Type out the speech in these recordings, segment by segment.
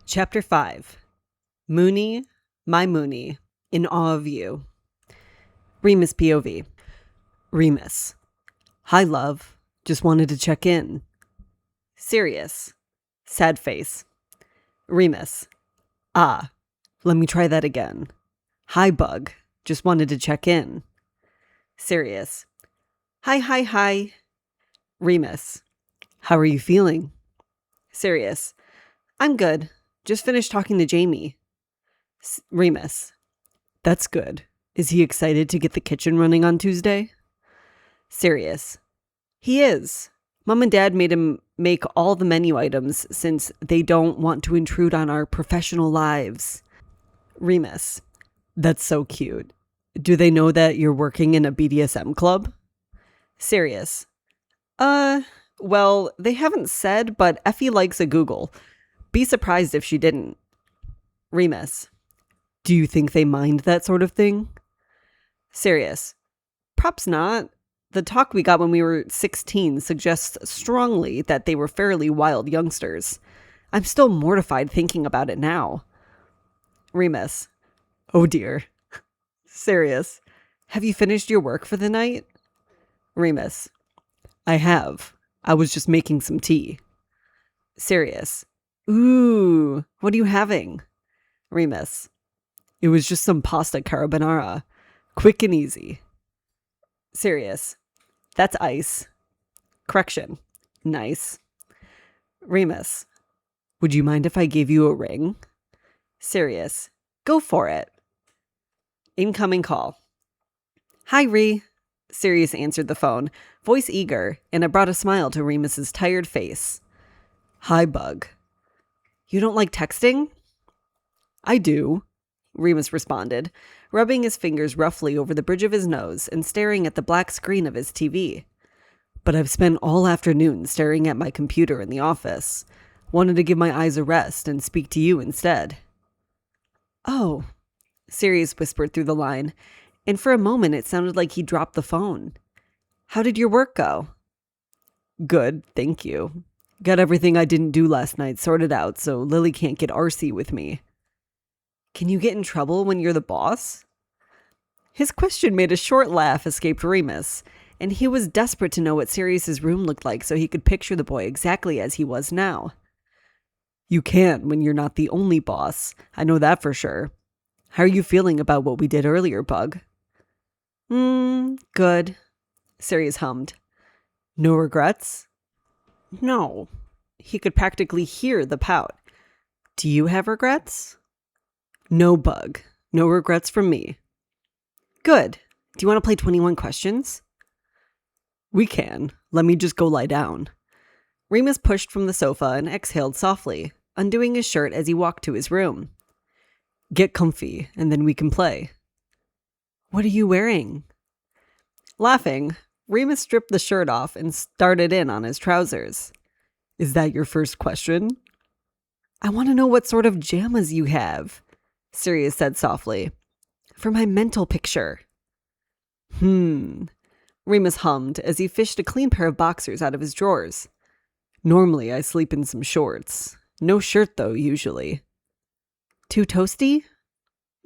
Chapter 5. Mooney, my Mooney, in awe of you. Remus POV. Remus. Hi, love. Just wanted to check in. Sirius. Sad face. Remus. Ah, let me try that again. Hi, Bug. Just wanted to check in. Sirius. Hi. Remus. How are you feeling? Sirius. I'm good. Just finished talking to Jamie. Remus. That's good. Is he excited to get the kitchen running on Tuesday? Sirius. He is. Mom and Dad made him make all the menu items since they don't want to intrude on our professional lives. Remus. That's so cute. Do they know that you're working in a BDSM club? Sirius. Well, they haven't said, but Effie likes a Google. Be surprised if she didn't. Remus. Do you think they mind that sort of thing? Sirius. Props not. The talk we got when we were 16 suggests strongly that they were fairly wild youngsters. I'm still mortified thinking about it now. Remus. Oh dear. Sirius. Have you finished your work for the night? Remus. I have. I was just making some tea. Sirius. Ooh, what are you having? Remus. It was just some pasta carbonara. Quick and easy. Sirius. That's ice. Correction. Nice. Remus. Would you mind if I gave you a ring? Sirius. Go for it. Incoming call. Hi, Ree. Sirius answered the phone, voice eager, and it brought a smile to Remus's tired face. Hi, Bug. You don't like texting? I do, Remus responded, rubbing his fingers roughly over the bridge of his nose and staring at the black screen of his TV. But I've spent all afternoon staring at my computer in the office. Wanted to give my eyes a rest and speak to you instead. Oh, Sirius whispered through the line, and for a moment it sounded like he dropped the phone. How did your work go? Good, thank you. Got everything I didn't do last night sorted out so Lily can't get arsy with me. Can you get in trouble when you're the boss? His question made a short laugh escape Remus, and he was desperate to know what Sirius's room looked like so he could picture the boy exactly as he was now. You can't when you're not the only boss. I know that for sure. How are you feeling about what we did earlier, Bug? Good, Sirius hummed. No regrets? No. He could practically hear the pout. Do you have regrets? No, Bug. No regrets from me. Good. Do you want to play 21 questions? We can. Let me just go lie down. Remus pushed from the sofa and exhaled softly, undoing his shirt as he walked to his room. Get comfy, and then we can play. What are you wearing? Laughing, Remus stripped the shirt off and started in on his trousers. Is that your first question? I want to know what sort of jammas you have, Sirius said softly. For my mental picture. Remus hummed as he fished a clean pair of boxers out of his drawers. Normally I sleep in some shorts. No shirt though, usually. Too toasty?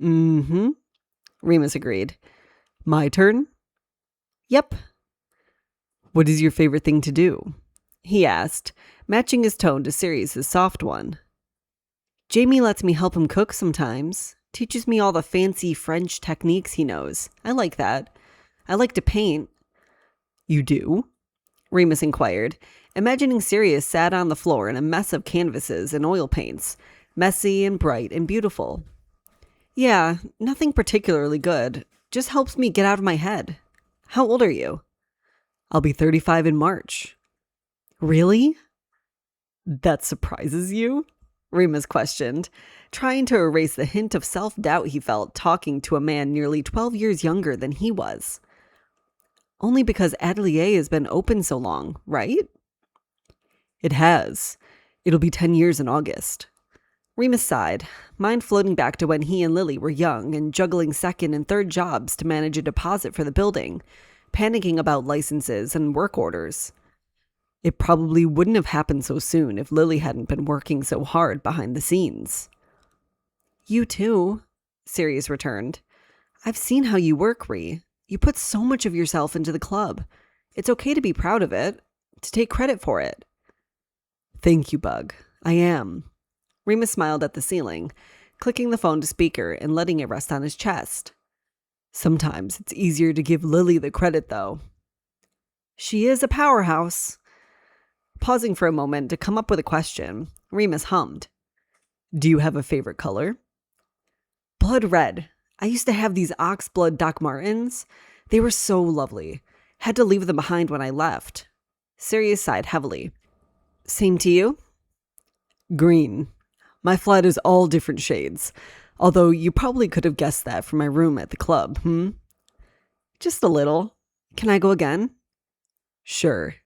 Remus agreed. My turn? Yep. What is your favorite thing to do? He asked, matching his tone to Sirius's soft one. Jamie lets me help him cook sometimes. Teaches me all the fancy French techniques he knows. I like that. I like to paint. You do? Remus inquired, imagining Sirius sat on the floor in a mess of canvases and oil paints, messy and bright and beautiful. Yeah, nothing particularly good. Just helps me get out of my head. How old are you? I'll be 35 in March. Really? That surprises you? Remus questioned, trying to erase the hint of self-doubt he felt talking to a man nearly 12 years younger than he was. Only because Atelier has been open so long, right? It has. It'll be 10 years in August. Remus sighed, mind floating back to when he and Lily were young and juggling second and third jobs to manage a deposit for the building, panicking about licenses and work orders. It probably wouldn't have happened so soon if Lily hadn't been working so hard behind the scenes. You too, Sirius returned. I've seen how you work, Ree. You put so much of yourself into the club. It's okay to be proud of it, to take credit for it. Thank you, Bug. I am. Remus smiled at the ceiling, clicking the phone to speaker and letting it rest on his chest. Sometimes it's easier to give Lily the credit, though. She is a powerhouse. Pausing for a moment to come up with a question, Remus hummed. Do you have a favorite color? Blood red. I used to have these ox-blood Doc Martens. They were so lovely. Had to leave them behind when I left. Sirius sighed heavily. Same to you? Green. My flat is all different shades. Although you probably could have guessed that from my room at the club, Just a little. Can I go again? Sure.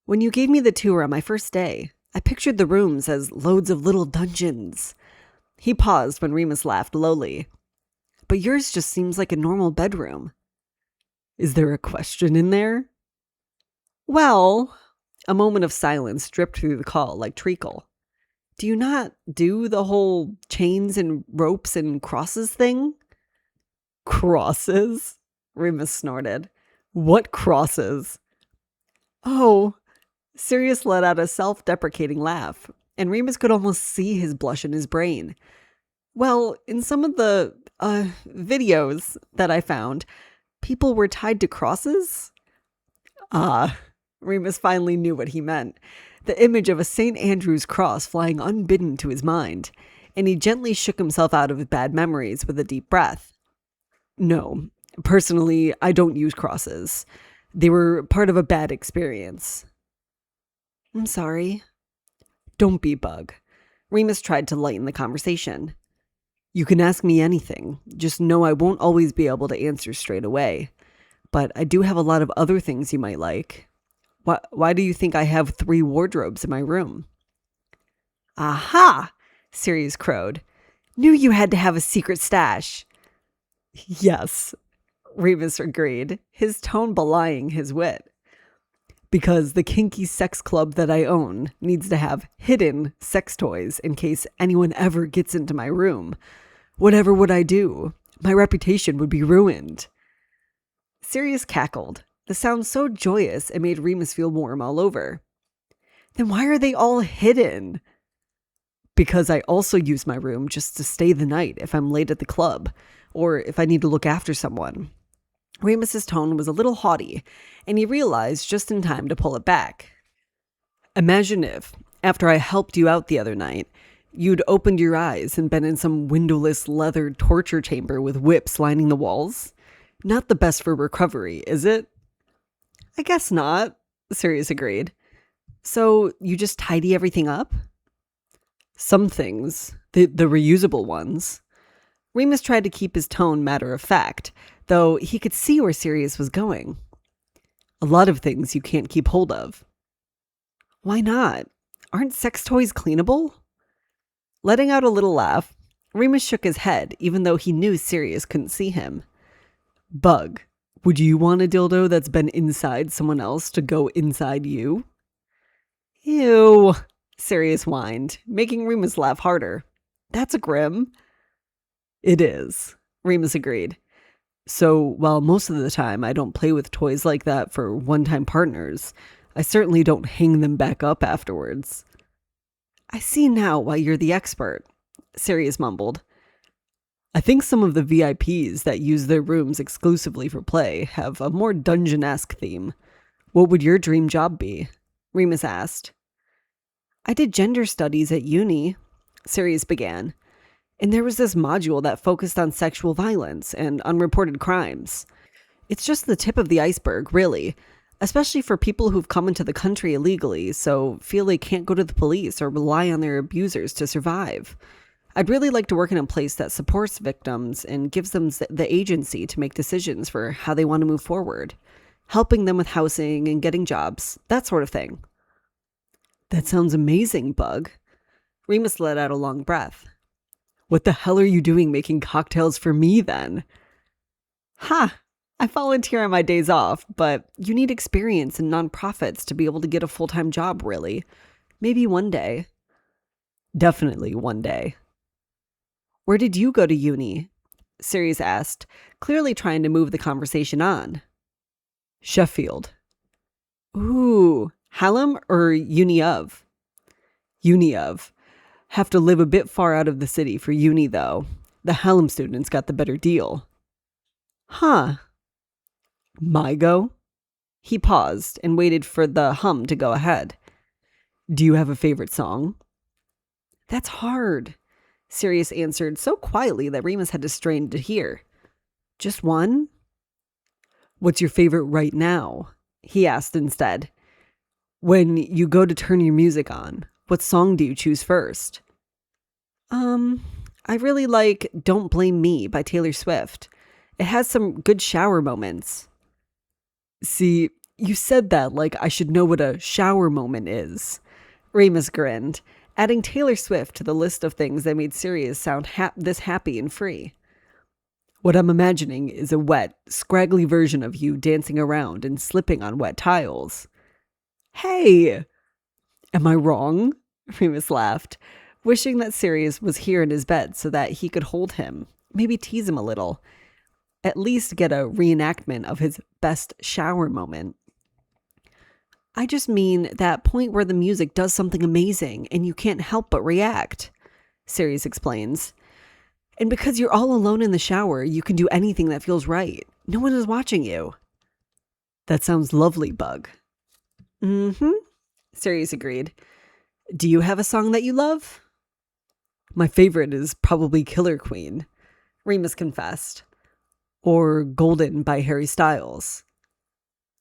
When you gave me the tour on my first day, I pictured the rooms as loads of little dungeons. He paused when Remus laughed lowly. But yours just seems like a normal bedroom. Is there a question in there? Well, a moment of silence dripped through the call like treacle. Do you not do the whole chains and ropes and crosses thing? Crosses? Remus snorted. What crosses? Oh, Sirius let out a self-deprecating laugh, and Remus could almost see his blush in his brain. Well, in some of the videos that I found, people were tied to crosses? Remus finally knew what he meant. The image of a St. Andrew's cross flying unbidden to his mind, and he gently shook himself out of bad memories with a deep breath. No, personally, I don't use crosses. They were part of a bad experience. I'm sorry. Don't be, Bug. Remus tried to lighten the conversation. You can ask me anything. Just know I won't always be able to answer straight away. But I do have a lot of other things you might like. Why do you think I have 3 wardrobes in my room? Aha! Sirius crowed. Knew you had to have a secret stash. Yes, Remus agreed, his tone belying his wit. Because the kinky sex club that I own needs to have hidden sex toys in case anyone ever gets into my room. Whatever would I do? My reputation would be ruined. Sirius cackled. The sound so joyous it made Remus feel warm all over. Then why are they all hidden? Because I also use my room just to stay the night if I'm late at the club, or if I need to look after someone. Remus's tone was a little haughty, and he realized just in time to pull it back. Imagine if, after I helped you out the other night, you'd opened your eyes and been in some windowless leather torture chamber with whips lining the walls. Not the best for recovery, is it? I guess not, Sirius agreed. So you just tidy everything up? Some things, the reusable ones. Remus tried to keep his tone matter of fact, though he could see where Sirius was going. A lot of things you can't keep hold of. Why not? Aren't sex toys cleanable? Letting out a little laugh, Remus shook his head, even though he knew Sirius couldn't see him. Bug, would you want a dildo that's been inside someone else to go inside you? Ew, Sirius whined, making Remus laugh harder. That's grim. It is, Remus agreed. So, while most of the time I don't play with toys like that for one-time partners, I certainly don't hang them back up afterwards. I see now why you're the expert, Sirius mumbled. I think some of the VIPs that use their rooms exclusively for play have a more dungeon-esque theme. What would your dream job be? Remus asked. I did gender studies at uni, Sirius began, and there was this module that focused on sexual violence and unreported crimes. It's just the tip of the iceberg, really, especially for people who've come into the country illegally, so feel they can't go to the police or rely on their abusers to survive. I'd really like to work in a place that supports victims and gives them the agency to make decisions for how they want to move forward, helping them with housing and getting jobs, that sort of thing. That sounds amazing, Bug. Remus let out a long breath. What the hell are you doing making cocktails for me then? Ha! I volunteer on my days off, but you need experience in nonprofits to be able to get a full-time job, really. Maybe one day. Definitely one day. Where did you go to uni? Sirius asked, clearly trying to move the conversation on. Sheffield. Ooh, Hallam or Uni of? Uni of. Have to live a bit far out of the city for uni, though. The Hallam students got the better deal. Huh. My go? He paused and waited for the hum to go ahead. Do you have a favorite song? That's hard, Sirius answered so quietly that Remus had to strain to hear. Just one? What's your favorite right now? He asked instead. When you go to turn your music on, what song do you choose first? I really like Don't Blame Me by Taylor Swift. It has some good shower moments. See, you said that like I should know what a shower moment is. Remus grinned, adding Taylor Swift to the list of things that made Sirius sound this happy and free. What I'm imagining is a wet, scraggly version of you dancing around and slipping on wet tiles. Hey! Am I wrong? Remus laughed, wishing that Sirius was here in his bed so that he could hold him, maybe tease him a little, at least get a reenactment of his best shower moment. I just mean that point where the music does something amazing and you can't help but react, Sirius explains. And because you're all alone in the shower, you can do anything that feels right. No one is watching you. That sounds lovely, Bug. Mm-hmm, Sirius agreed. Do you have a song that you love? My favorite is probably Killer Queen, Remus confessed. Or Golden by Harry Styles.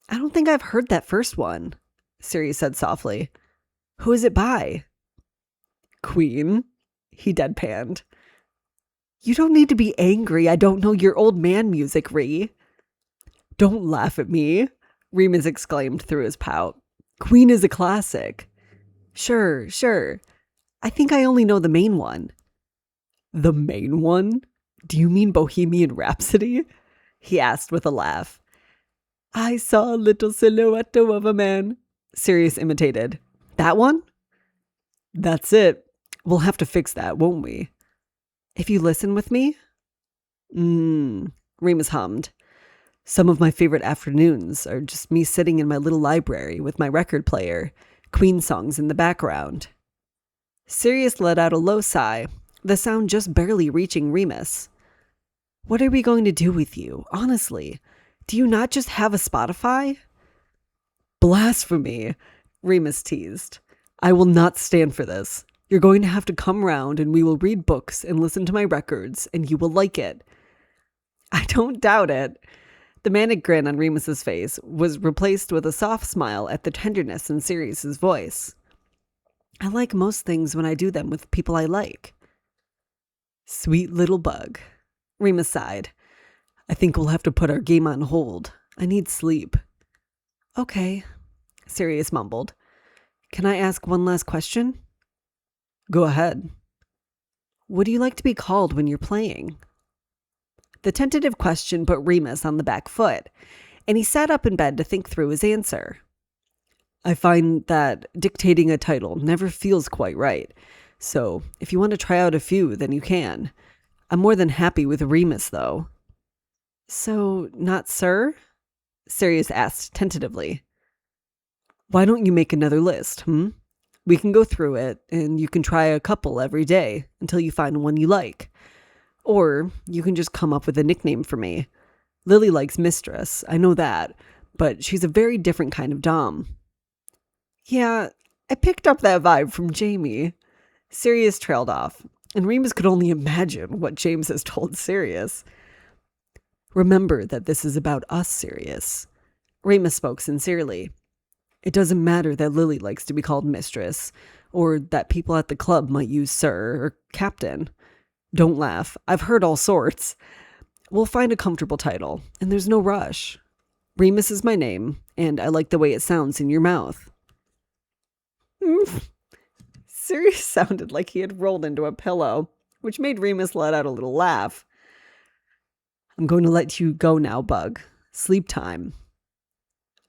I don't think I've heard that first one, Sirius said softly. Who is it by? Queen, he deadpanned. You don't need to be angry. I don't know your old man music, Ree. Don't laugh at me, Remus exclaimed through his pout. Queen is a classic. Sure. I think I only know the main one. The main one? Do you mean Bohemian Rhapsody? He asked with a laugh. I saw a little silhouette of a man, Sirius imitated. That one? That's it. We'll have to fix that, won't we? If you listen with me? Remus hummed. Some of my favorite afternoons are just me sitting in my little library with my record player, Queen songs in the background. Sirius let out a low sigh, the sound just barely reaching Remus. What are we going to do with you, honestly? Do you not just have a Spotify? Blasphemy, Remus teased. I will not stand for this. You're going to have to come round and we will read books and listen to my records and you will like it. I don't doubt it. The manic grin on Remus's face was replaced with a soft smile at the tenderness in Sirius's voice. I like most things when I do them with people I like. Sweet little bug, Remus sighed. I think we'll have to put our game on hold. I need sleep. Okay, Sirius mumbled. Can I ask one last question? Go ahead. What do you like to be called when you're playing? The tentative question put Remus on the back foot, and he sat up in bed to think through his answer. I find that dictating a title never feels quite right, so if you want to try out a few, then you can. I'm more than happy with Remus, though. So, not Sir? Sirius asked tentatively. Why don't you make another list, We can go through it, and you can try a couple every day until you find one you like. Or you can just come up with a nickname for me. Lily likes Mistress, I know that, but she's a very different kind of dom. Yeah, I picked up that vibe from Jamie. Sirius trailed off, and Remus could only imagine what James has told Sirius. Remember that this is about us, Sirius. Remus spoke sincerely. It doesn't matter that Lily likes to be called Mistress, or that people at the club might use Sir or Captain. Don't laugh. I've heard all sorts. We'll find a comfortable title, and there's no rush. Remus is my name, and I like the way it sounds in your mouth. Sirius sounded like he had rolled into a pillow, which made Remus let out a little laugh. I'm going to let you go now, Bug, Sleep time.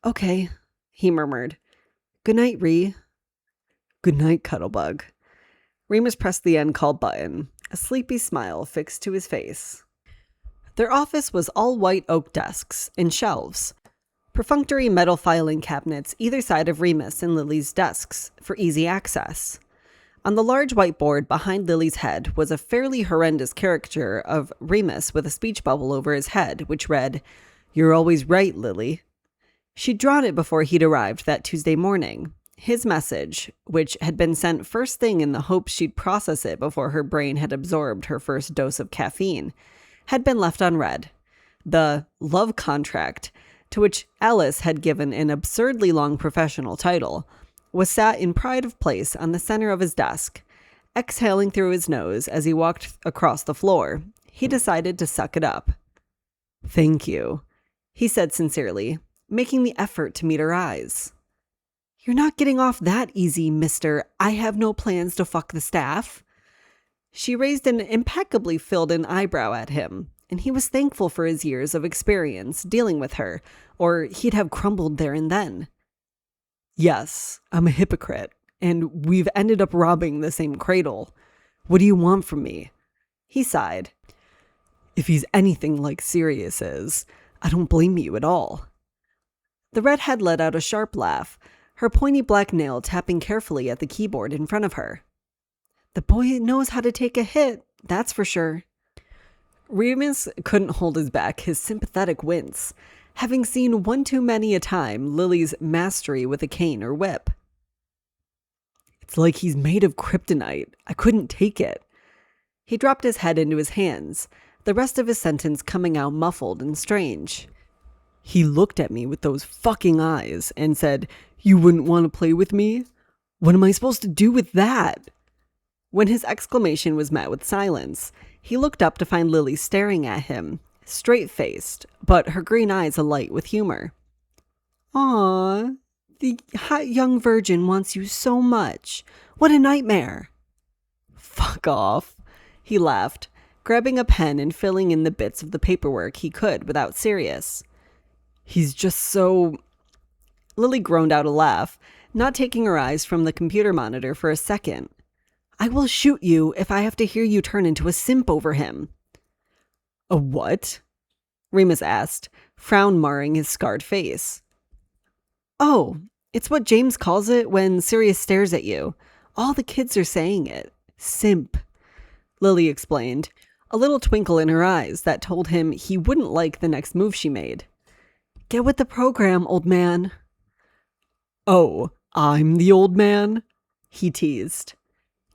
Okay, he murmured. Good night, Ree. Good night, Cuddlebug. Remus pressed the end call button, a sleepy smile fixed to his face. Their office was all white oak desks and shelves, perfunctory metal filing cabinets either side of Remus and Lily's desks for easy access. On the large whiteboard behind Lily's head was a fairly horrendous caricature of Remus with a speech bubble over his head, which read, "You're always right, Lily." She'd drawn it before he'd arrived that Tuesday morning. His message, which had been sent first thing in the hopes she'd process it before her brain had absorbed her first dose of caffeine, had been left unread. The love contract, to which Alice had given an absurdly long professional title, was sat in pride of place on the center of his desk. Exhaling through his nose as he walked across the floor, he decided to suck it up. "Thank you," he said sincerely, making the effort to meet her eyes. "You're not getting off that easy, mister. I have no plans to fuck the staff." She raised an impeccably filled-in eyebrow at him, and he was thankful for his years of experience dealing with her, or he'd have crumbled there and then. "Yes, I'm a hypocrite, and we've ended up robbing the same cradle. What do you want from me?" He sighed. "If he's anything like Sirius is, I don't blame you at all." The redhead let out a sharp laugh, her pointy black nail tapping carefully at the keyboard in front of her. "The boy knows how to take a hit, that's for sure." Remus couldn't hold his back his sympathetic wince, having seen one too many a time Lily's mastery with a cane or whip. "It's like he's made of kryptonite. I couldn't take it." He dropped his head into his hands, the rest of his sentence coming out muffled and strange. "He looked at me with those fucking eyes and said, 'You wouldn't want to play with me?' What am I supposed to do with that?" When his exclamation was met with silence, he looked up to find Lily staring at him, straight-faced, but her green eyes alight with humor. "Aw, the hot young virgin wants you so much. What a nightmare." "Fuck off," he laughed, grabbing a pen and filling in the bits of the paperwork he could without Sirius. "He's just so..." Lily groaned out a laugh, not taking her eyes from the computer monitor for a second. "I will shoot you if I have to hear you turn into a simp over him." "A what?" Remus asked, frown marring his scarred face. "Oh, it's what James calls it when Sirius stares at you. All the kids are saying it. Simp," Lily explained, a little twinkle in her eyes that told him he wouldn't like the next move she made. "Get with the program, old man." "Oh, I'm the old man?" he teased.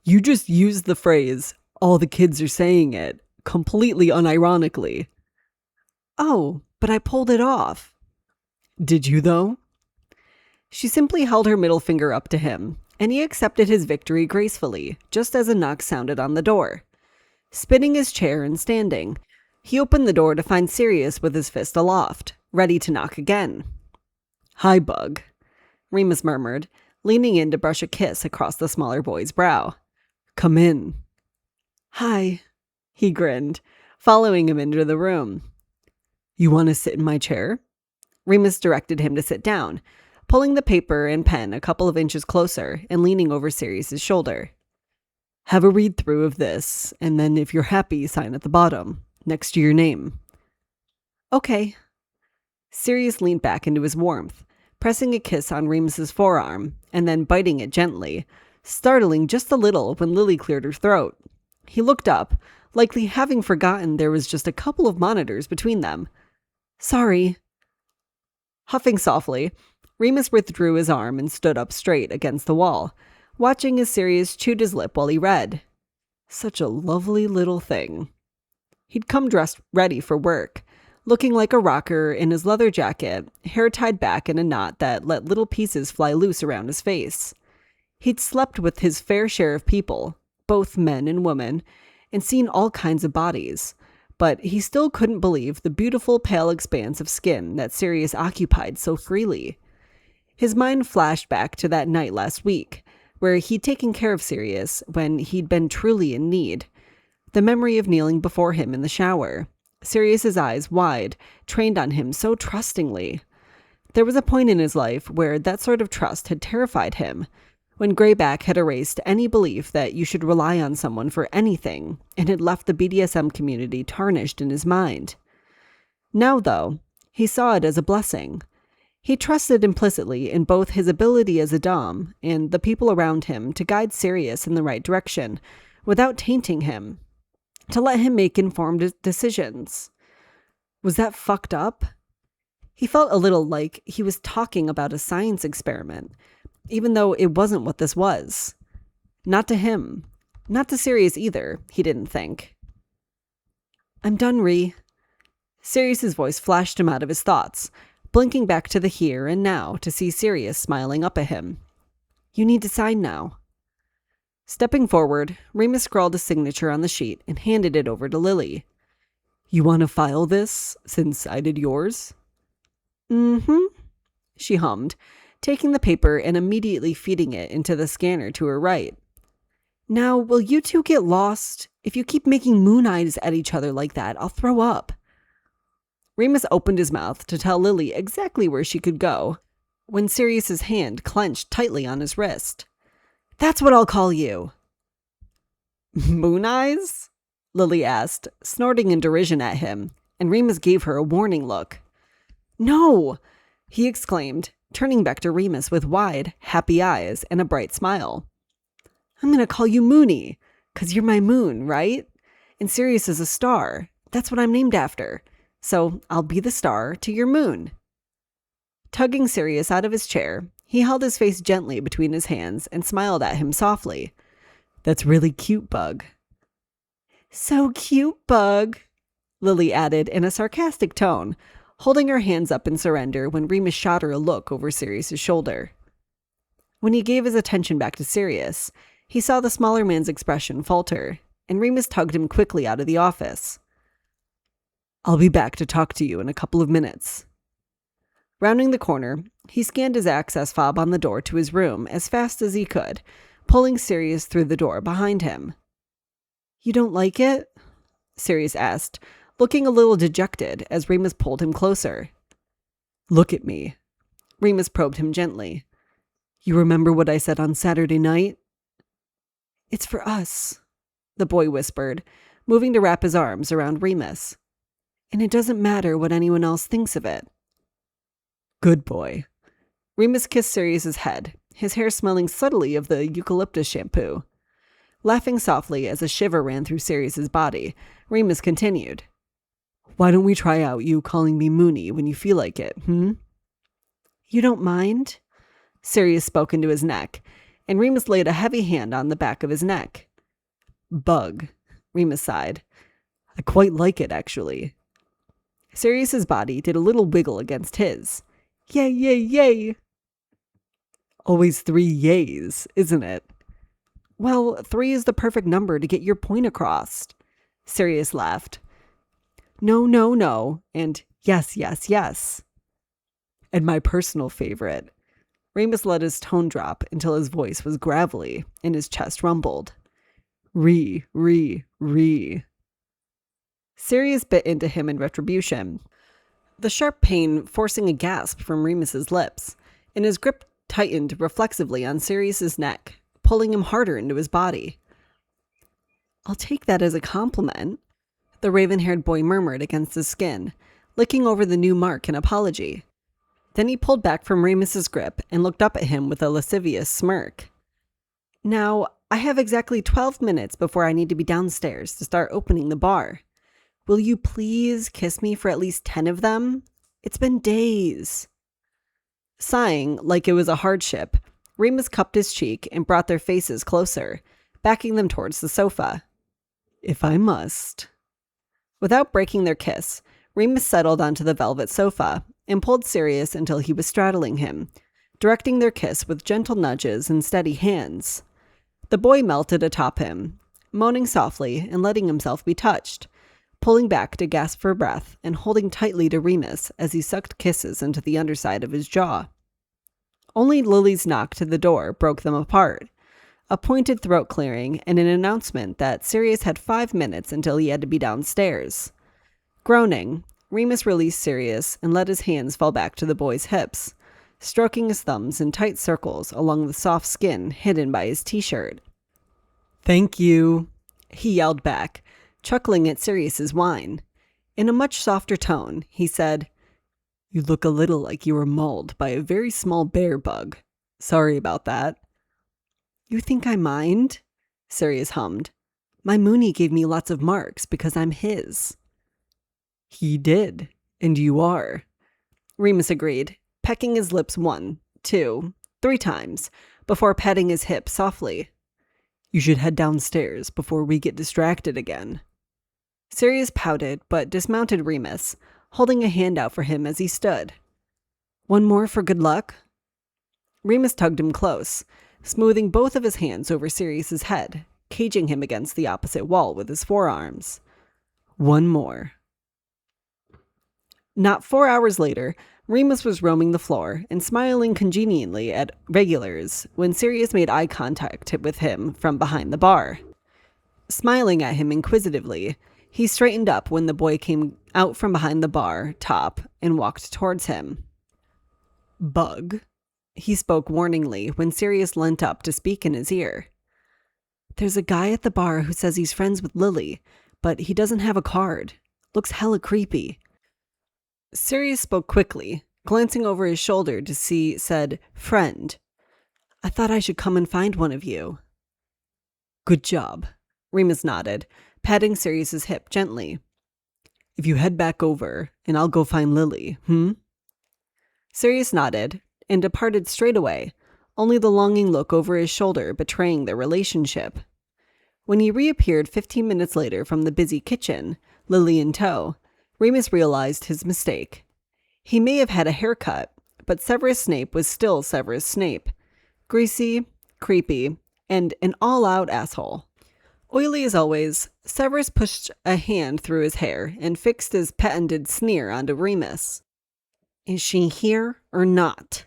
"You just used the phrase, 'all the kids are saying it,' completely unironically." "Oh, but I pulled it off." "Did you, though?" She simply held her middle finger up to him, and he accepted his victory gracefully, just as a knock sounded on the door. Spinning his chair and standing, he opened the door to find Sirius with his fist aloft, ready to knock again. "Hi, Bug," Remus murmured, leaning in to brush a kiss across the smaller boy's brow. "Come in." "Hi," he grinned, following him into the room. "You want to sit in my chair?" Remus directed him to sit down, pulling the paper and pen a couple of inches closer and leaning over Sirius's shoulder. "Have a read through of this, and then if you're happy, sign at the bottom, next to your name." "Okay." Sirius leaned back into his warmth, pressing a kiss on Remus's forearm and then biting it gently, startling just a little when Lily cleared her throat. He looked up, likely having forgotten there was just a couple of monitors between them. "Sorry." Huffing softly, Remus withdrew his arm and stood up straight against the wall, watching as Sirius chewed his lip while he read. Such a lovely little thing. He'd come dressed ready for work, looking like a rocker in his leather jacket, hair tied back in a knot that let little pieces fly loose around his face. He'd slept with his fair share of people, both men and women, and seen all kinds of bodies, but he still couldn't believe the beautiful pale expanse of skin that Sirius occupied so freely. His mind flashed back to that night last week, where he'd taken care of Sirius when he'd been truly in need. The memory of kneeling before him in the shower, Sirius's eyes wide, trained on him so trustingly. There was a point in his life where that sort of trust had terrified him, when Greyback had erased any belief that you should rely on someone for anything and had left the BDSM community tarnished in his mind. Now, though, he saw it as a blessing. He trusted implicitly in both his ability as a dom and the people around him to guide Sirius in the right direction without tainting him, to let him make informed decisions. Was that fucked up? He felt a little like he was talking about a science experiment, even though it wasn't what this was. Not to him. Not to Sirius either, he didn't think. I'm done, Ree. Sirius's voice flashed him out of his thoughts, blinking back to the here and now to see Sirius smiling up at him. You need to sign now. Stepping forward, Remus scrawled a signature on the sheet and handed it over to Lily. You want to file this, since I did yours? Mm-hmm, she hummed, taking the paper and immediately feeding it into the scanner to her right. Now, will you two get lost? If you keep making moon eyes at each other like that, I'll throw up. Remus opened his mouth to tell Lily exactly where she could go, when Sirius's hand clenched tightly on his wrist. That's what I'll call you. Moon eyes? Lily asked, snorting in derision at him, and Remus gave her a warning look. No, he exclaimed, turning back to Remus with wide, happy eyes and a bright smile. I'm going to call you Moony, 'cause you're my moon, right? And Sirius is a star. That's what I'm named after. So I'll be the star to your moon. Tugging Sirius out of his chair, he held his face gently between his hands and smiled at him softly. That's really cute, Bug. So cute, Bug, Lily added in a sarcastic tone, holding her hands up in surrender when Remus shot her a look over Sirius's shoulder. When he gave his attention back to Sirius, he saw the smaller man's expression falter, and Remus tugged him quickly out of the office. I'll be back to talk to you in a couple of minutes. Rounding the corner, he scanned his access fob on the door to his room as fast as he could, pulling Sirius through the door behind him. You don't like it? Sirius asked, looking a little dejected as Remus pulled him closer. Look at me. Remus probed him gently. You remember what I said on Saturday night? It's for us, the boy whispered, moving to wrap his arms around Remus. And it doesn't matter what anyone else thinks of it. Good boy. Remus kissed Sirius's head, his hair smelling subtly of the eucalyptus shampoo. Laughing softly as a shiver ran through Sirius's body, Remus continued. Why don't we try out you calling me Moony when you feel like it, You don't mind? Sirius spoke into his neck, and Remus laid a heavy hand on the back of his neck. Bug, Remus sighed. I quite like it, actually. Sirius's body did a little wiggle against his. Yay, yay, yay! Always 3 yays, isn't it? Well, 3 is the perfect number to get your point across. Sirius laughed. No, no, no, and yes, yes, yes. And my personal favorite. Remus let his tone drop until his voice was gravelly and his chest rumbled. Ree, ree, ree. Sirius bit into him in retribution, the sharp pain forcing a gasp from Remus's lips, and his grip tightened reflexively on Sirius's neck, pulling him harder into his body. I'll take that as a compliment, the raven-haired boy murmured against his skin, licking over the new mark in apology. Then he pulled back from Remus's grip and looked up at him with a lascivious smirk. Now, I have exactly 12 minutes before I need to be downstairs to start opening the bar. Will you please kiss me for at least 10 of them? It's been days. Sighing like it was a hardship, Remus cupped his cheek and brought their faces closer, backing them towards the sofa. If I must. Without breaking their kiss, Remus settled onto the velvet sofa and pulled Sirius until he was straddling him, directing their kiss with gentle nudges and steady hands. The boy melted atop him, moaning softly and letting himself be touched, pulling back to gasp for breath and holding tightly to Remus as he sucked kisses into the underside of his jaw. Only Lily's knock to the door broke them apart, a pointed throat clearing and an announcement that Sirius had 5 minutes until he had to be downstairs. Groaning, Remus released Sirius and let his hands fall back to the boy's hips, stroking his thumbs in tight circles along the soft skin hidden by his t-shirt. "Thank you," he yelled back, chuckling at Sirius's whine. In a much softer tone, he said, "You look a little like you were mauled by a very small bear bug. Sorry about that." "You think I mind?" Sirius hummed. "My Mooney gave me lots of marks because I'm his." "He did, and you are," Remus agreed, pecking his lips 1, 2, 3 times before patting his hip softly. "You should head downstairs before we get distracted again." Sirius pouted but dismounted Remus, holding a hand out for him as he stood. "One more for good luck?" Remus tugged him close, smoothing both of his hands over Sirius's head, caging him against the opposite wall with his forearms. "One more." Not 4 hours later, Remus was roaming the floor and smiling congenially at regulars when Sirius made eye contact with him from behind the bar. Smiling at him inquisitively, he straightened up when the boy came out from behind the bar top and walked towards him. "Bug," he spoke warningly when Sirius leant up to speak in his ear. "There's a guy at the bar who says he's friends with Lily, but he doesn't have a card. Looks hella creepy." Sirius spoke quickly, glancing over his shoulder to see said friend. "I thought I should come and find one of you." "Good job," Remus nodded, patting Sirius's hip gently. "If you head back over, and I'll go find Lily, Sirius nodded and departed straight away, only the longing look over his shoulder betraying their relationship. When he reappeared 15 minutes later from the busy kitchen, Lily in tow, Remus realized his mistake. He may have had a haircut, but Severus Snape was still Severus Snape. Greasy, creepy, and an all-out asshole. Oily as always, Severus pushed a hand through his hair and fixed his patented sneer onto Remus. "Is she here or not?"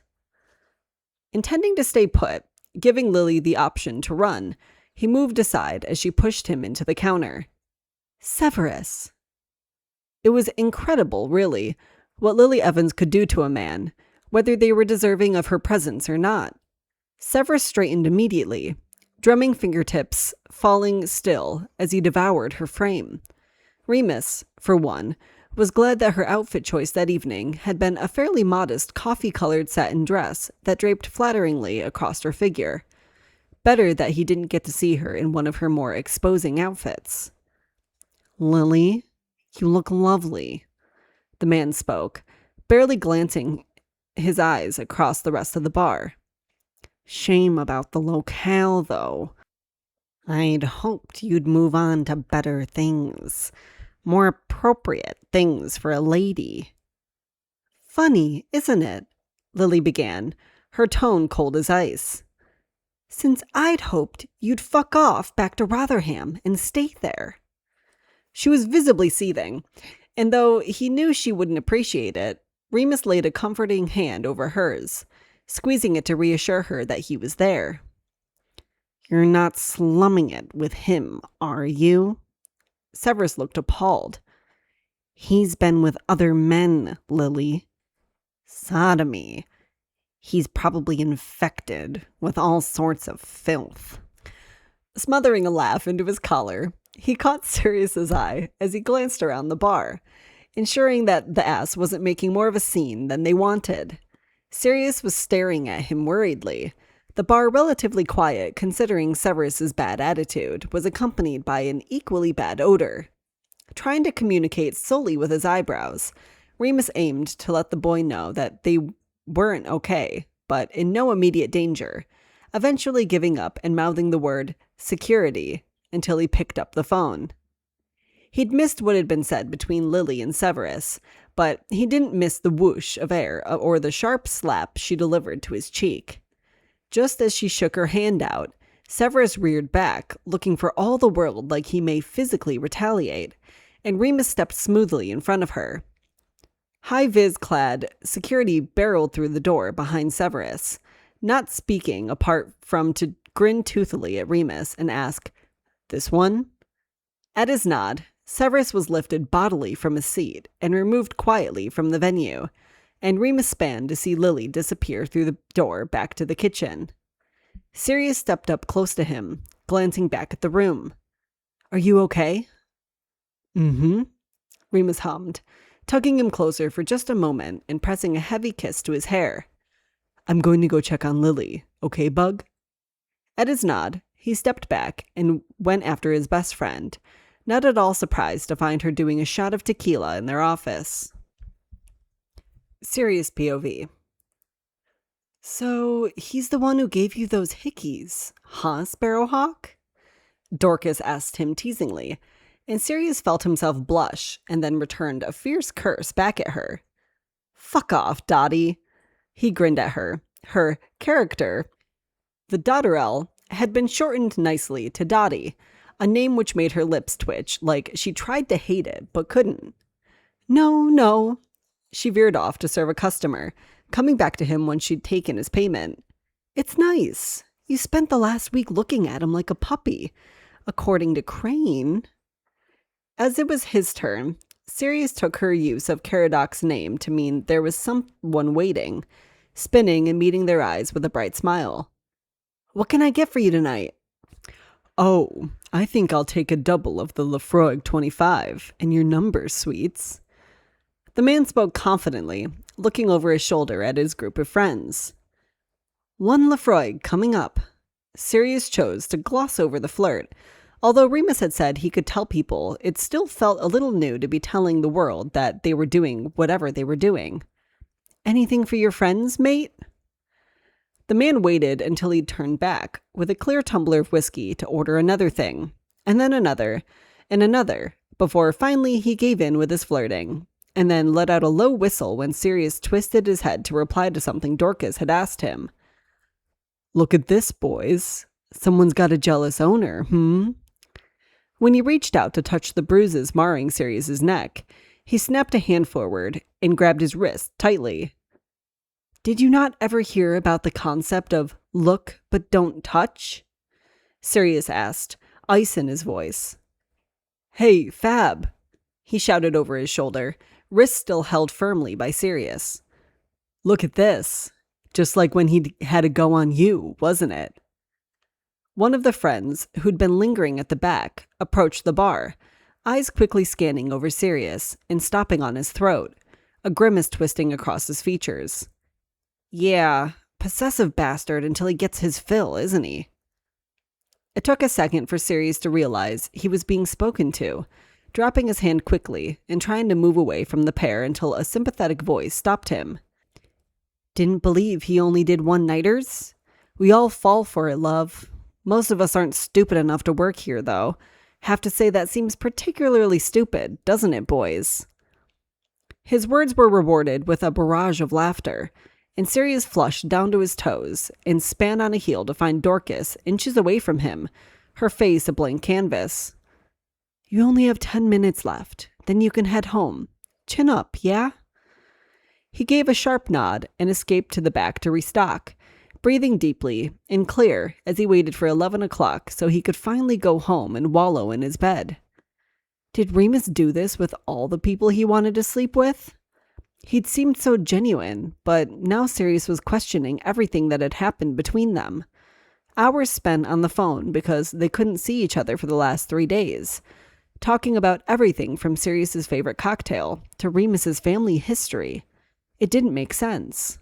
Intending to stay put, giving Lily the option to run, he moved aside as she pushed him into the counter. "Severus." It was incredible, really, what Lily Evans could do to a man, whether they were deserving of her presence or not. Severus straightened immediately, drumming fingertips falling still as he devoured her frame. Remus, for one, was glad that her outfit choice that evening had been a fairly modest coffee-colored satin dress that draped flatteringly across her figure. Better that he didn't get to see her in one of her more exposing outfits. "Lily, you look lovely," the man spoke, barely glancing his eyes across the rest of the bar. "Shame about the locale, though. I'd hoped you'd move on to better things. More appropriate things for a lady." "Funny, isn't it?" Lily began, her tone cold as ice. "Since I'd hoped you'd fuck off back to Rotherham and stay there." She was visibly seething, and though he knew she wouldn't appreciate it, Remus laid a comforting hand over hers, squeezing it to reassure her that he was there. "You're not slumming it with him, are you?" Severus looked appalled. "He's been with other men, Lily. Sodomy. He's probably infected with all sorts of filth." Smothering a laugh into his collar, he caught Sirius's eye as he glanced around the bar, ensuring that the ass wasn't making more of a scene than they wanted. Sirius was staring at him worriedly. The bar, relatively quiet considering Severus's bad attitude, was accompanied by an equally bad odor. Trying to communicate solely with his eyebrows, Remus aimed to let the boy know that they weren't okay, but in no immediate danger, eventually giving up and mouthing the word "security" until he picked up the phone. He'd missed what had been said between Lily and Severus, but he didn't miss the whoosh of air or the sharp slap she delivered to his cheek. Just as she shook her hand out, Severus reared back, looking for all the world like he may physically retaliate, and Remus stepped smoothly in front of her. High-vis-clad security barreled through the door behind Severus, not speaking apart from to grin toothily at Remus and ask, "This one?" At his nod, Severus was lifted bodily from his seat and removed quietly from the venue, and Remus span to see Lily disappear through the door back to the kitchen. Sirius stepped up close to him, glancing back at the room. "Are you okay?" "Mm-hmm," Remus hummed, tugging him closer for just a moment and pressing a heavy kiss to his hair. "I'm going to go check on Lily, okay, Bug?" At his nod, he stepped back and went after his best friend, not at all surprised to find her doing a shot of tequila in their office. Sirius POV. "So, he's the one who gave you those hickeys, huh, Sparrowhawk?" Dorcas asked him teasingly, and Sirius felt himself blush and then returned a fierce curse back at her. "Fuck off, Dottie." He grinned at her. Her character, the Dotterel, had been shortened nicely to Dottie, a name which made her lips twitch like she tried to hate it but couldn't. No. She veered off to serve a customer, coming back to him when she'd taken his payment. "It's nice. You spent the last week looking at him like a puppy, according to Crane." As it was his turn, Sirius took her use of Caradoc's name to mean there was someone waiting, spinning and meeting their eyes with a bright smile. "What can I get for you tonight?" "Oh, I think I'll take a double of the Lafroig 25 and your number, sweets." The man spoke confidently, looking over his shoulder at his group of friends. "One Lafroig coming up." Sirius chose to gloss over the flirt. Although Remus had said he could tell people, it still felt a little new to be telling the world that they were doing whatever they were doing. "Anything for your friends, mate?" The man waited until he'd turned back, with a clear tumbler of whiskey, to order another thing, and then another, and another, before finally he gave in with his flirting, and then let out a low whistle when Sirius twisted his head to reply to something Dorcas had asked him. "Look at this, boys. Someone's got a jealous owner, When he reached out to touch the bruises marring Sirius's neck, he snapped a hand forward and grabbed his wrist tightly. "Did you not ever hear about the concept of look but don't touch?" Sirius asked, ice in his voice. "Hey, Fab," he shouted over his shoulder, wrist still held firmly by Sirius. "Look at this. Just like when he had a go on you, wasn't it?" One of the friends, who'd been lingering at the back, approached the bar, eyes quickly scanning over Sirius and stopping on his throat, a grimace twisting across his features. "Yeah, possessive bastard until he gets his fill, isn't he?" It took a second for Sirius to realize he was being spoken to, dropping his hand quickly and trying to move away from the pair until a sympathetic voice stopped him. "Didn't believe he only did one-nighters? We all fall for it, love. Most of us aren't stupid enough to work here, though. Have to say that seems particularly stupid, doesn't it, boys?" His words were rewarded with a barrage of laughter, and Sirius flushed down to his toes and span on a heel to find Dorcas inches away from him, her face a blank canvas. "You only have 10 minutes left. Then you can head home. Chin up, yeah?" He gave a sharp nod and escaped to the back to restock, breathing deeply and clear as he waited for 11 o'clock so he could finally go home and wallow in his bed. Did Remus do this with all the people he wanted to sleep with? He'd seemed so genuine, but now Sirius was questioning everything that had happened between them. Hours spent on the phone because they couldn't see each other for the last 3 days, talking about everything from Sirius's favorite cocktail to Remus's family history. It didn't make sense.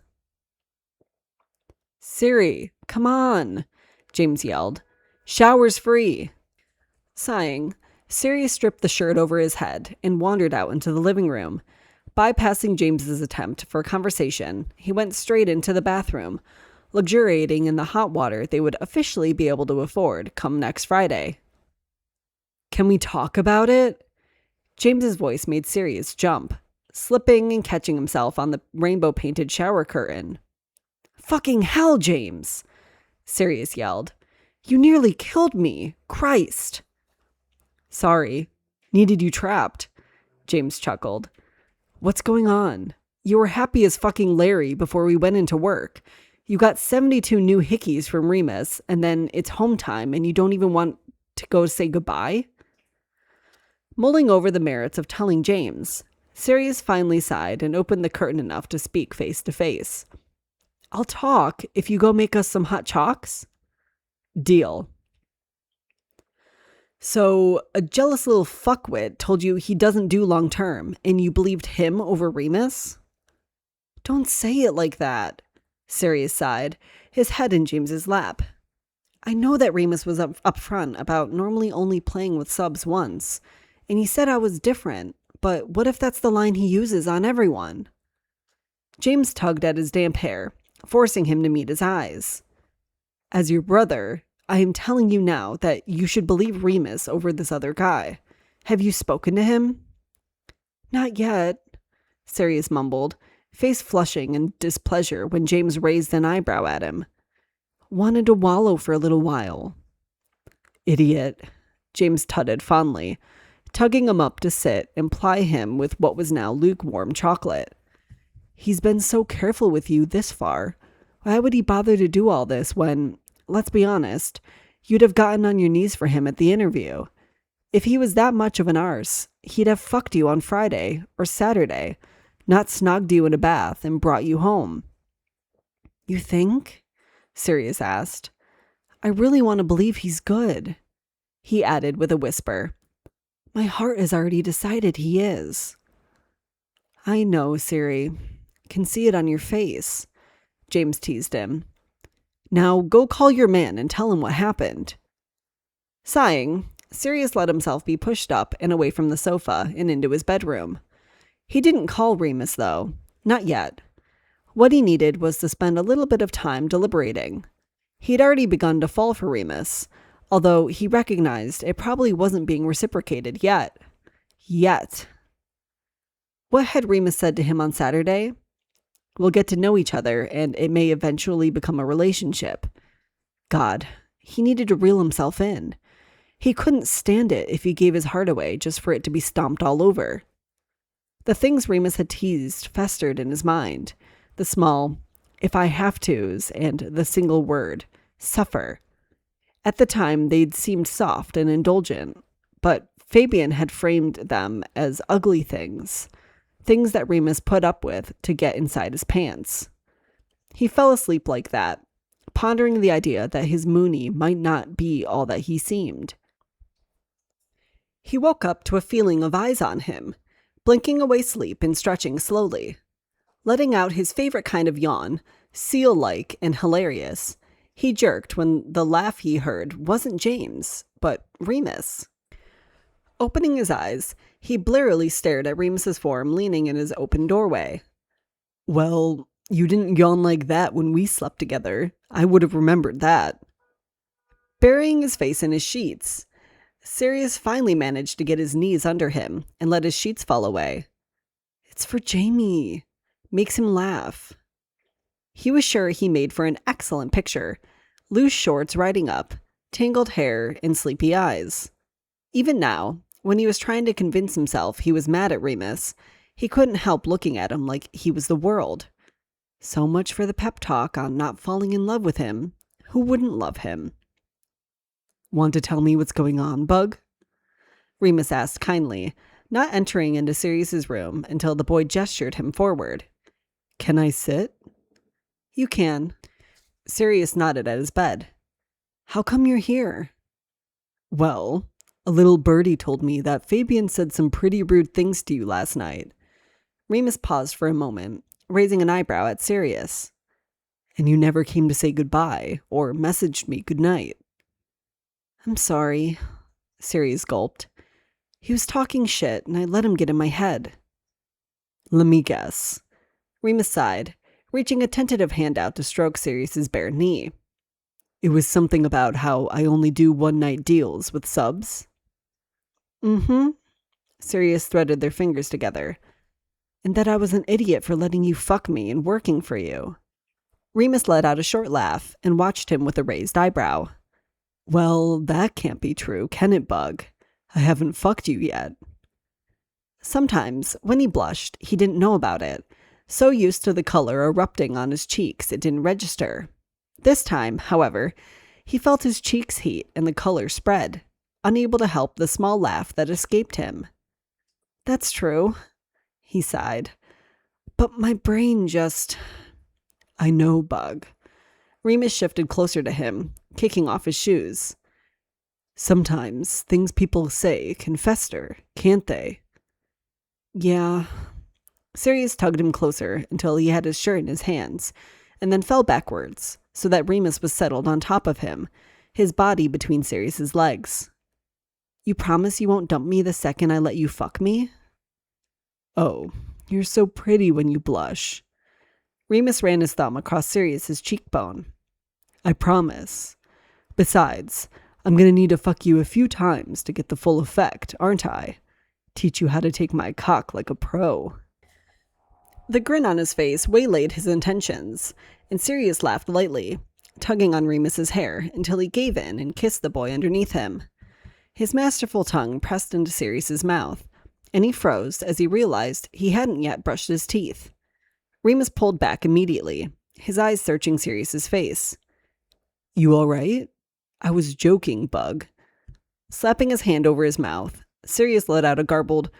"Siri, come on," James yelled. "Shower's free." Sighing, Sirius stripped the shirt over his head and wandered out into the living room. Bypassing James's attempt for conversation, he went straight into the bathroom, luxuriating in the hot water they would officially be able to afford come next Friday. "Can we talk about it?" James's voice made Sirius jump, slipping and catching himself on the rainbow-painted shower curtain. "Fucking hell, James!" Sirius yelled. "You nearly killed me. Christ!" "Sorry. Needed you trapped," James chuckled. "What's going on? You were happy as fucking Larry before we went into work. You got 72 new hickeys from Remus, and then it's home time and you don't even want to go say goodbye?" Mulling over the merits of telling James, Sirius finally sighed and opened the curtain enough to speak face to face. I'll talk if you go make us some hot chalks. Deal. So, a jealous little fuckwit told you he doesn't do long term, and you believed him over Remus? Don't say it like that, Sirius sighed, his head in James's lap. I know that Remus was up front about normally only playing with subs once, and he said I was different, but what if that's the line he uses on everyone? James tugged at his damp hair, forcing him to meet his eyes. As your brother, I am telling you now that you should believe Remus over this other guy. Have you spoken to him? Not yet, Sirius mumbled, face flushing in displeasure when James raised an eyebrow at him. Wanted to wallow for a little while. Idiot, James tutted fondly, tugging him up to sit and ply him with what was now lukewarm chocolate. He's been so careful with you this far. Why would he bother to do all this when, let's be honest, you'd have gotten on your knees for him at the interview? If he was that much of an arse, he'd have fucked you on Friday or Saturday, not snogged you in a bath and brought you home. You think? Sirius asked. I really want to believe he's good, he added with a whisper. My heart has already decided he is. I know, Siri. Can see it on your face, James teased him. Now go call your man and tell him what happened. Sighing, Sirius let himself be pushed up and away from the sofa and into his bedroom. He didn't call Remus, though. Not yet. What he needed was to spend a little bit of time deliberating. He'd already begun to fall for Remus, although he recognized it probably wasn't being reciprocated yet. What had Remus said to him on Saturday? We'll get to know each other, and it may eventually become a relationship. God, he needed to reel himself in. He couldn't stand it if he gave his heart away just for it to be stomped all over. The things Remus had teased festered in his mind. The small, if I have to's, and the single word, suffer. At the time, they'd seemed soft and indulgent, but Fabian had framed them as ugly things that Remus put up with to get inside his pants. He fell asleep like that, pondering the idea that his Mooney might not be all that he seemed. He woke up to a feeling of eyes on him, blinking away sleep and stretching slowly. Letting out his favorite kind of yawn, seal-like and hilarious, he jerked when the laugh he heard wasn't James, but Remus. Opening his eyes, he blearily stared at Remus's form leaning in his open doorway. Well, you didn't yawn like that when we slept together. I would have remembered that. Burying his face in his sheets, Sirius finally managed to get his knees under him and let his sheets fall away. It's for Jamie. Makes him laugh. He was sure he made for an excellent picture. Loose shorts riding up, tangled hair, and sleepy eyes. Even now, when he was trying to convince himself he was mad at Remus, he couldn't help looking at him like he was the world. So much for the pep talk on not falling in love with him. Who wouldn't love him? Want to tell me what's going on, Bug? Remus asked kindly, not entering into Sirius's room until the boy gestured him forward. Can I sit? You can. Sirius nodded at his bed. How come you're here? Well, a little birdie told me that Fabian said some pretty rude things to you last night. Remus paused for a moment, raising an eyebrow at Sirius. And you never came to say goodbye or messaged me goodnight. I'm sorry, Sirius gulped. He was talking shit and I let him get in my head. Let me guess. Remus sighed, reaching a tentative hand out to stroke Sirius's bare knee. It was something about how I only do one-night deals with subs. Mm-hmm. Sirius threaded their fingers together. And that I was an idiot for letting you fuck me and working for you. Remus let out a short laugh and watched him with a raised eyebrow. Well, that can't be true, can it, Bug? I haven't fucked you yet. Sometimes, when he blushed, he didn't know about it. So used to the color erupting on his cheeks, it didn't register. This time, however, he felt his cheeks heat and the color spread. unable to help the small laugh that escaped him. "That's true," he sighed. "But my brain just—" "I know, Bug." Remus shifted closer to him, kicking off his shoes. "Sometimes things people say can fester, can't they?" "Yeah." Sirius tugged him closer until he had his shirt in his hands, and then fell backwards, so that Remus was settled on top of him, his body between Sirius's legs. "You promise you won't dump me the second I let you fuck me?" "Oh, you're so pretty when you blush." Remus ran his thumb across Sirius's cheekbone. "I promise. Besides, I'm gonna need to fuck you a few times to get the full effect, aren't I? Teach you how to take my cock like a pro." The grin on his face waylaid his intentions, and Sirius laughed lightly, tugging on Remus's hair until he gave in and kissed the boy underneath him. His masterful tongue pressed into Sirius's mouth, and he froze as he realized he hadn't yet brushed his teeth. Remus pulled back immediately, his eyes searching Sirius's face. "You all right?" "I was joking, Bug." Slapping his hand over his mouth, Sirius let out a garbled,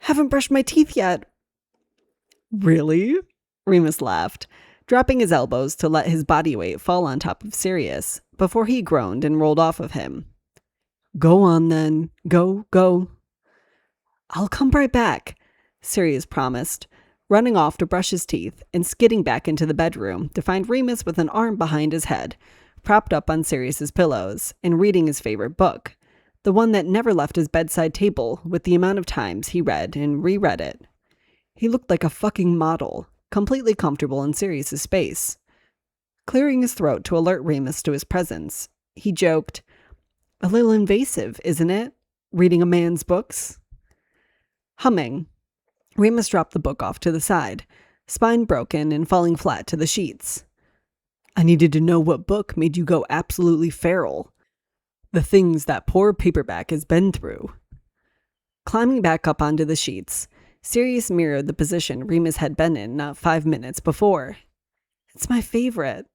"Haven't brushed my teeth yet." "Really?" Remus laughed, dropping his elbows to let his body weight fall on top of Sirius before he groaned and rolled off of him. "Go on then. Go. "I'll come right back," Sirius promised, running off to brush his teeth and skidding back into the bedroom to find Remus with an arm behind his head, propped up on Sirius's pillows and reading his favorite book, the one that never left his bedside table with the amount of times he read and reread it. He looked like a fucking model, completely comfortable in Sirius's space. Clearing his throat to alert Remus to his presence, he joked, "A little invasive, isn't it? Reading a man's books?" Humming, Remus dropped the book off to the side, spine broken and falling flat to the sheets. "I needed to know what book made you go absolutely feral. The things that poor paperback has been through." Climbing back up onto the sheets, Sirius mirrored the position Remus had been in not 5 minutes before. "It's my favorite."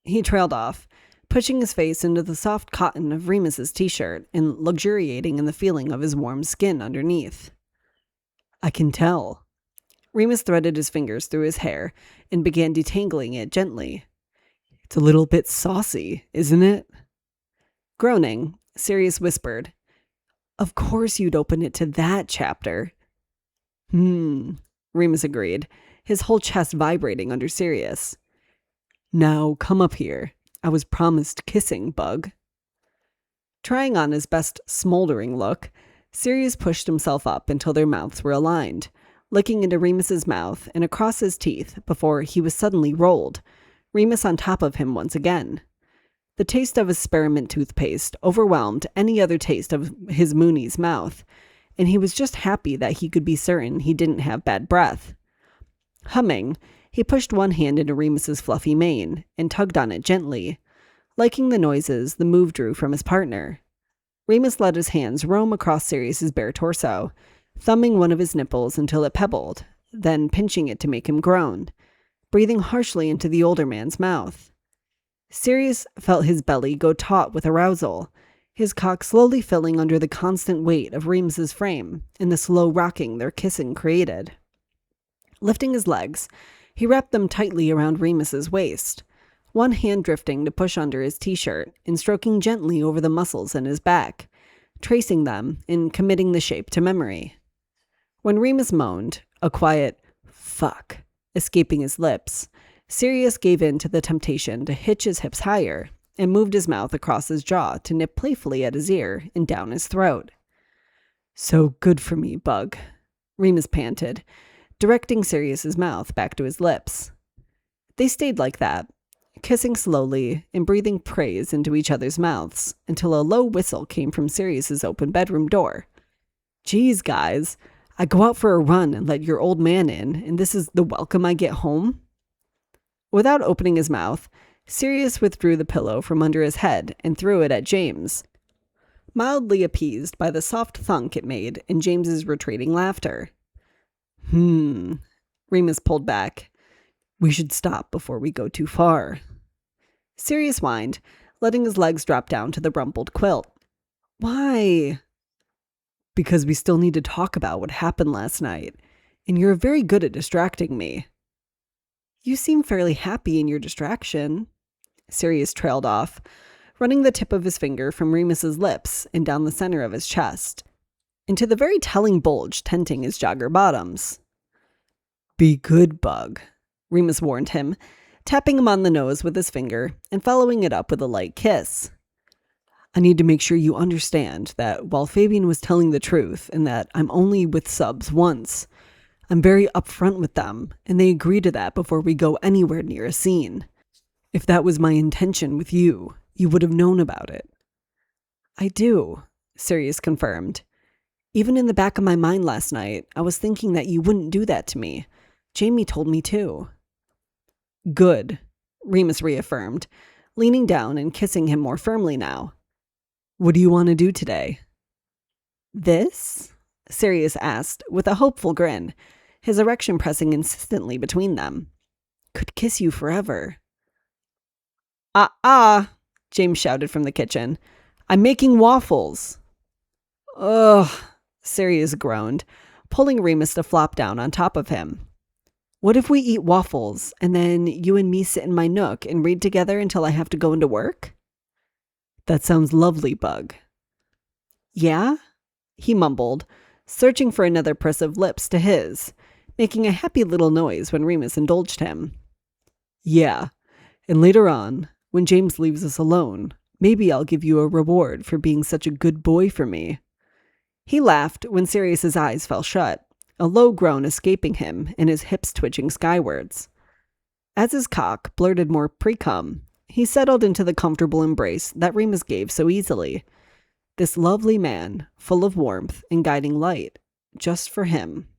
He trailed off, pushing his face into the soft cotton of Remus's t-shirt and luxuriating in the feeling of his warm skin underneath. "I can tell." Remus threaded his fingers through his hair and began detangling it gently. "It's a little bit saucy, isn't it?" Groaning, Sirius whispered, "Of course you'd open it to that chapter." Remus agreed, his whole chest vibrating under Sirius. "Now, come up here. I was promised kissing, Bug." Trying on his best smoldering look, Sirius pushed himself up until their mouths were aligned, licking into Remus's mouth and across his teeth before he was suddenly rolled, Remus on top of him once again. The taste of his spearmint toothpaste overwhelmed any other taste of his Mooney's mouth, and he was just happy that he could be certain he didn't have bad breath. Humming, he pushed one hand into Remus's fluffy mane and tugged on it gently, liking the noises the move drew from his partner. Remus let his hands roam across Sirius's bare torso, thumbing one of his nipples until it pebbled, then pinching it to make him groan, breathing harshly into the older man's mouth. Sirius felt his belly go taut with arousal, his cock slowly filling under the constant weight of Remus's frame and the slow rocking their kissing created. Lifting his legs, he wrapped them tightly around Remus's waist, one hand drifting to push under his t-shirt and stroking gently over the muscles in his back, tracing them and committing the shape to memory. When Remus moaned, a quiet "fuck" escaping his lips, Sirius gave in to the temptation to hitch his hips higher and moved his mouth across his jaw to nip playfully at his ear and down his throat. "So good for me, Bug," Remus panted, directing Sirius's mouth back to his lips. They stayed like that, kissing slowly and breathing praise into each other's mouths until a low whistle came from Sirius's open bedroom door. "Geez, guys, I go out for a run and let your old man in, and this is the welcome I get home?" Without opening his mouth, Sirius withdrew the pillow from under his head and threw it at James, mildly appeased by the soft thunk it made in James's retreating laughter. Remus pulled back. "We should stop before we go too far." Sirius whined, letting his legs drop down to the rumpled quilt. Why? Because we still need to talk about what happened last night, and you're very good at distracting me. You seem fairly happy in your distraction. Sirius trailed off, running the tip of his finger from Remus's lips and down the center of his chest, into the very telling bulge tenting his jogger bottoms. Be good, Bug, Remus warned him, tapping him on the nose with his finger and following it up with a light kiss. I need to make sure you understand that while Fabian was telling the truth and that I'm only with subs once, I'm very upfront with them, and they agree to that before we go anywhere near a scene. If that was my intention with you, you would have known about it. I do, Sirius confirmed. Even in the back of my mind last night, I was thinking that you wouldn't do that to me. Jamie told me too. Good, Remus reaffirmed, leaning down and kissing him more firmly now. What do you want to do today? This? Sirius asked with a hopeful grin, his erection pressing insistently between them. Could kiss you forever. James shouted from the kitchen. I'm making waffles. Ugh, Sirius groaned, pulling Remus to flop down on top of him. What if we eat waffles, and then you and me sit in my nook and read together until I have to go into work? That sounds lovely, Bug. Yeah? He mumbled, searching for another press of lips to his, making a happy little noise when Remus indulged him. Yeah, and later on, when James leaves us alone, maybe I'll give you a reward for being such a good boy for me. He laughed when Sirius's eyes fell shut, a low groan escaping him and his hips twitching skywards. As his cock blurted more pre-cum, he settled into the comfortable embrace that Remus gave so easily. This lovely man, full of warmth and guiding light, just for him.